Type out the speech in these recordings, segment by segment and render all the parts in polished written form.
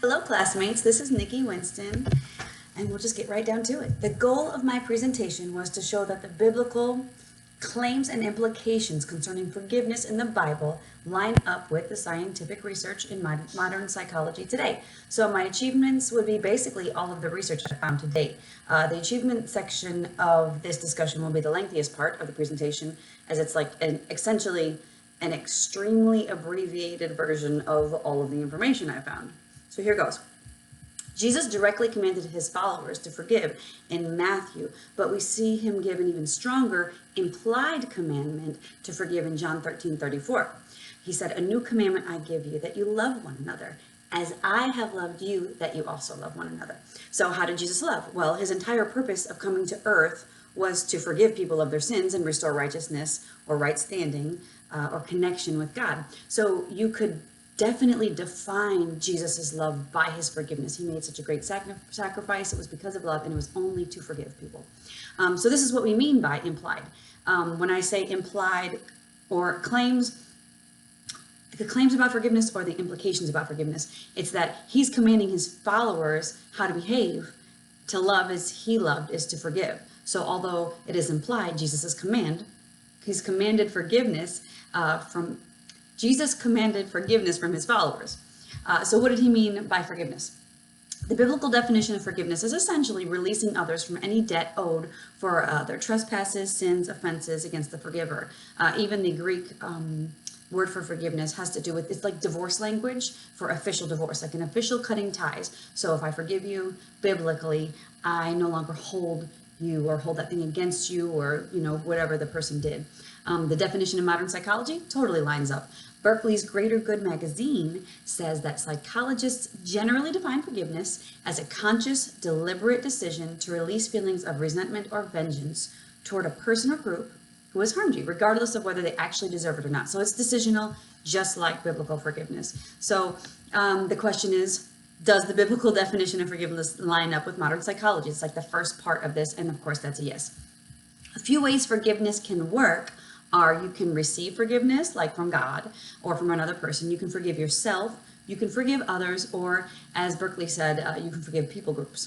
Hello classmates, this is Nikki Winston, and we'll just get right down to it. The goal of my presentation was to show that the biblical claims and implications concerning forgiveness in the Bible line up with the scientific research in modern psychology today. So my achievements would be basically all of the research I found to date. The achievement section of this discussion will be the lengthiest part of the presentation, as it's like essentially an extremely abbreviated version of all of the information I found. So here goes. Jesus directly commanded his followers to forgive in Matthew, but we see him give an even stronger implied commandment to forgive in John 13:34. He said, "A new commandment I give you, that you love one another, as I have loved you, that you also love one another." So how did Jesus love? Well, his entire purpose of coming to earth was to forgive people of their sins and restore righteousness or right standing or connection with God. So you could definitely define Jesus's love by his forgiveness. He made such a great sacrifice. It was because of love, and it was only to forgive people. So this is what we mean by implied. When I say implied or claims, the claims about forgiveness or the implications about forgiveness, it's that he's commanding his followers how to behave. To love as he loved is to forgive. So although it is implied, Jesus's command, he's commanded forgiveness Jesus commanded forgiveness from his followers. So what did he mean by forgiveness? The biblical definition of forgiveness is essentially releasing others from any debt owed for their trespasses, sins, offenses against the forgiver. Even the Greek word for forgiveness has to do with, it's like divorce language for official divorce, like an official cutting ties. So if I forgive you biblically, I no longer hold you or hold that thing against you, or whatever the person did. The definition in modern psychology totally lines up. Berkeley's Greater Good magazine says that psychologists generally define forgiveness as a conscious, deliberate decision to release feelings of resentment or vengeance toward a person or group who has harmed you, regardless of whether they actually deserve it or not. So it's decisional, just like biblical forgiveness. So the question is, does the biblical definition of forgiveness line up with modern psychology? It's like the first part of this, and of course that's a yes. A few ways forgiveness can work are: you can receive forgiveness, like from God or from another person. You can forgive yourself, you can forgive others, or as Berkeley said, you can forgive people groups.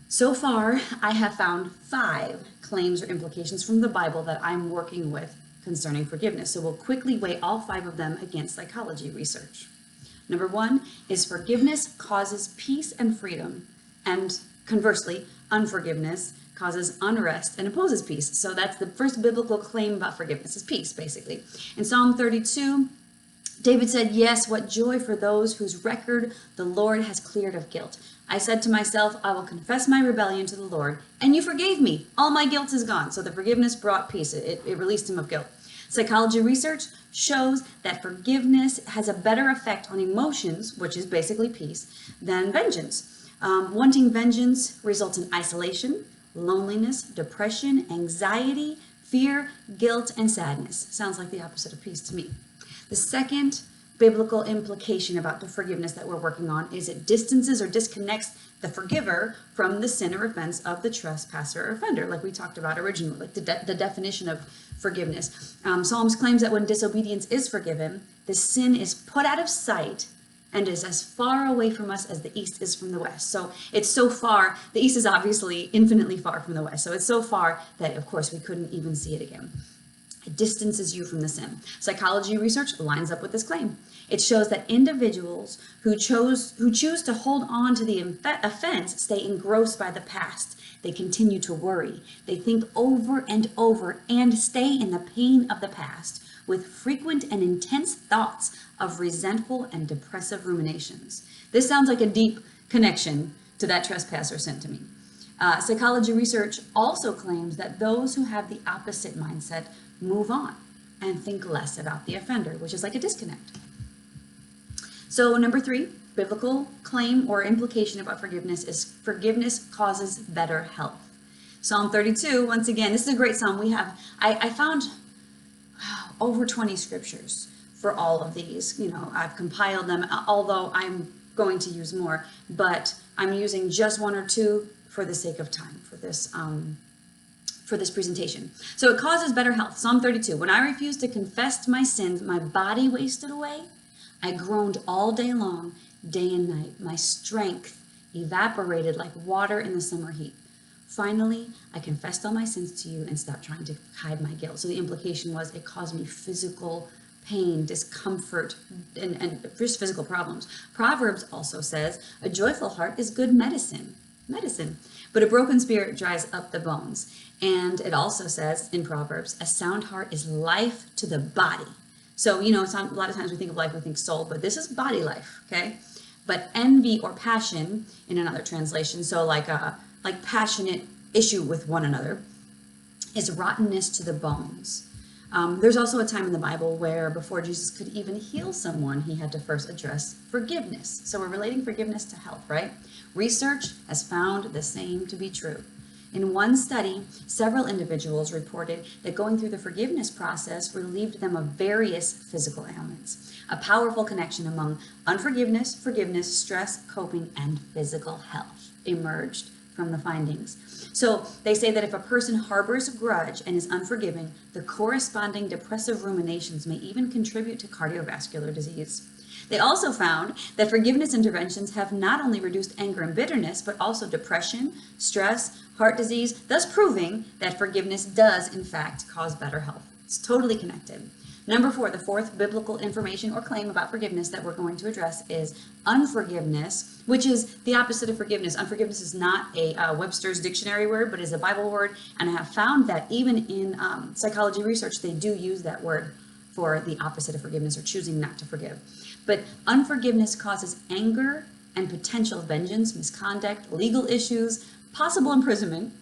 So far, I have found 5 claims or implications from the Bible that I'm working with concerning forgiveness. So we'll quickly weigh all 5 of them against psychology research. Number 1 is forgiveness causes peace and freedom, and conversely, unforgiveness causes unrest and opposes peace. So that's the first biblical claim about forgiveness, is peace, basically. In Psalm 32, David said, "Yes, what joy for those whose record the Lord has cleared of guilt. I said to myself, I will confess my rebellion to the Lord, and you forgave me. All my guilt is gone." So the forgiveness brought peace. It released him of guilt. Psychology research shows that forgiveness has a better effect on emotions, which is basically peace, than vengeance. Wanting vengeance results in isolation, loneliness, depression, anxiety, fear, guilt, and sadness. Sounds like the opposite of peace to me. The second biblical implication about the forgiveness that we're working on is it distances or disconnects the forgiver from the sin or offense of the trespasser or offender, like we talked about originally, like the definition of forgiveness. Psalms claims that when disobedience is forgiven, the sin is put out of sight and is as far away from us as the east is from the west. So it's so far, the east is obviously infinitely far from the west. So it's so far that, of course, we couldn't even see it again. It distances you from the sin. Psychology research lines up with this claim. It shows that individuals who choose to hold on to the offense stay engrossed by the past. They continue to worry. They think over and over and stay in the pain of the past with frequent and intense thoughts of resentful and depressive ruminations. This sounds like a deep connection to that trespasser sin to me. Psychology research also claims that those who have the opposite mindset move on and think less about the offender, which is like a disconnect. So number 3, biblical claim or implication about forgiveness is forgiveness causes better health. Psalm 32, once again, this is a great psalm. I found over 20 scriptures for all of these. I've compiled them, although I'm going to use more, but I'm using just 1 or 2 for the sake of time for this presentation. So it causes better health. Psalm 32, when I refused to confess my sins, my body wasted away. I groaned all day long, day and night. My strength evaporated like water in the summer heat. Finally, I confessed all my sins to you and stopped trying to hide my guilt. So the implication was it caused me physical pain, discomfort, and just physical problems. Proverbs also says, a joyful heart is good medicine. But a broken spirit dries up the bones. And it also says in Proverbs, a sound heart is life to the body. So, it's not, a lot of times we think of life, we think soul, but this is body life, okay? But envy or passion in another translation, so like passionate issue with one another, is rottenness to the bones. There's also a time in the Bible where before Jesus could even heal someone, he had to first address forgiveness. So we're relating forgiveness to health, right? Research has found the same to be true. In one study, several individuals reported that going through the forgiveness process relieved them of various physical ailments. A powerful connection among unforgiveness, forgiveness, stress, coping, and physical health emerged from the findings. So they say that if a person harbors a grudge and is unforgiving, the corresponding depressive ruminations may even contribute to cardiovascular disease. They also found that forgiveness interventions have not only reduced anger and bitterness, but also depression, stress, heart disease, thus proving that forgiveness does, in fact, cause better health. It's totally connected. Number 4, the fourth biblical information or claim about forgiveness that we're going to address is unforgiveness, which is the opposite of forgiveness. Unforgiveness is not a Webster's dictionary word, but is a Bible word. And I have found that even in psychology research, they do use that word for the opposite of forgiveness or choosing not to forgive. But unforgiveness causes anger and potential vengeance, misconduct, legal issues, possible imprisonment,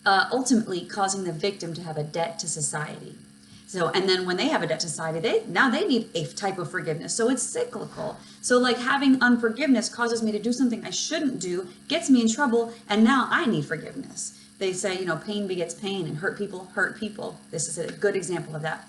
ultimately causing the victim to have a debt to society. So, and then when they have a debt to society, they need a type of forgiveness. So it's cyclical. So like having unforgiveness causes me to do something I shouldn't do, gets me in trouble, and now I need forgiveness. They say, pain begets pain and hurt people hurt people. This is a good example of that.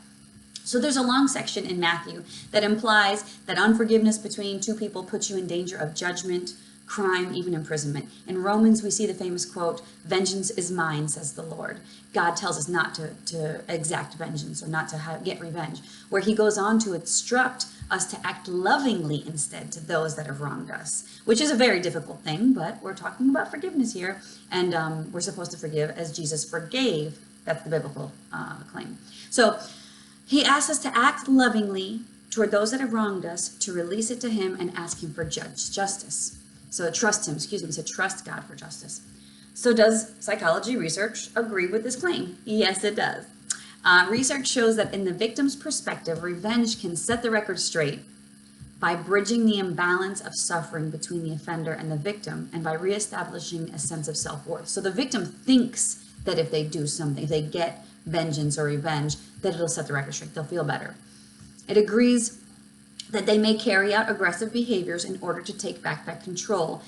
So there's a long section in Matthew that implies that unforgiveness between two people puts you in danger of judgment, crime, even imprisonment. In Romans, we see the famous quote, vengeance is mine, says the Lord. God tells us not to exact vengeance or not to get revenge, where he goes on to instruct us to act lovingly instead to those that have wronged us, which is a very difficult thing, but we're talking about forgiveness here, and we're supposed to forgive as Jesus forgave. That's the biblical claim. So he asks us to act lovingly toward those that have wronged us, to release it to him and ask him for justice. So trust him, so trust God for justice. So does psychology research agree with this claim? Yes, it does. Research shows that in the victim's perspective, revenge can set the record straight by bridging the imbalance of suffering between the offender and the victim and by reestablishing a sense of self-worth. So the victim thinks that if they do something, if they get vengeance or revenge, that it'll set the record straight. They'll feel better. It agrees that they may carry out aggressive behaviors in order to take back that control,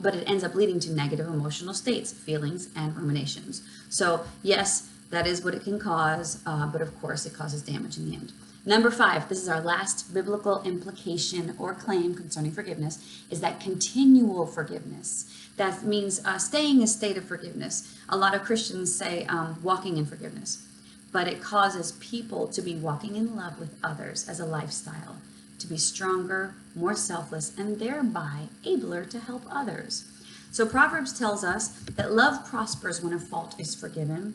but it ends up leading to negative emotional states, feelings, and ruminations. So yes, that is what it can cause, but of course it causes damage in the end. Number 5, this is our last biblical implication or claim concerning forgiveness, is that continual forgiveness. That means staying in a state of forgiveness. A lot of Christians say walking in forgiveness, but it causes people to be walking in love with others as a lifestyle, to be stronger, more selfless, and thereby abler to help others. So Proverbs tells us that love prospers when a fault is forgiven.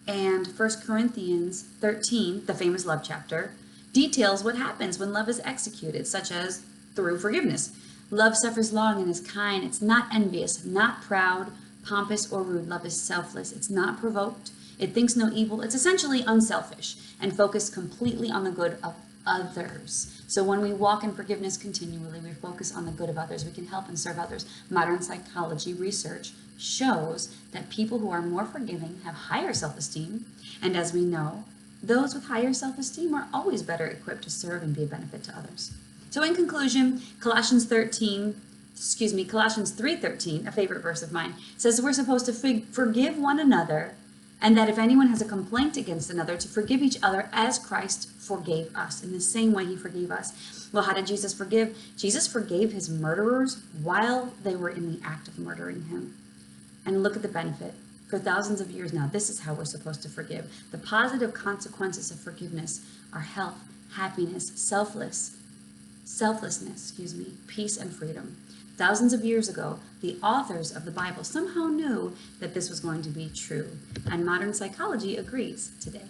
And 1 Corinthians 13, the famous love chapter, details what happens when love is executed, such as through forgiveness. Love suffers long and is kind. It's not envious, not proud, pompous, or rude. Love is selfless. It's not provoked. It thinks no evil. It's essentially unselfish and focused completely on the good of others. So when we walk in forgiveness continually, we focus on the good of others. We can help and serve others. Modern psychology research shows that people who are more forgiving have higher self-esteem. And as we know, those with higher self-esteem are always better equipped to serve and be a benefit to others. So in conclusion, Colossians 3:13, a favorite verse of mine, says we're supposed to forgive one another, and that if anyone has a complaint against another, to forgive each other as Christ forgave us, in the same way he forgave us. Well, how did Jesus forgive? Jesus forgave his murderers while they were in the act of murdering him. And look at the benefit. For thousands of years now, this is how we're supposed to forgive. The positive consequences of forgiveness are health, happiness, selflessness, peace and freedom. Thousands of years ago, the authors of the Bible somehow knew that this was going to be true, and modern psychology agrees today.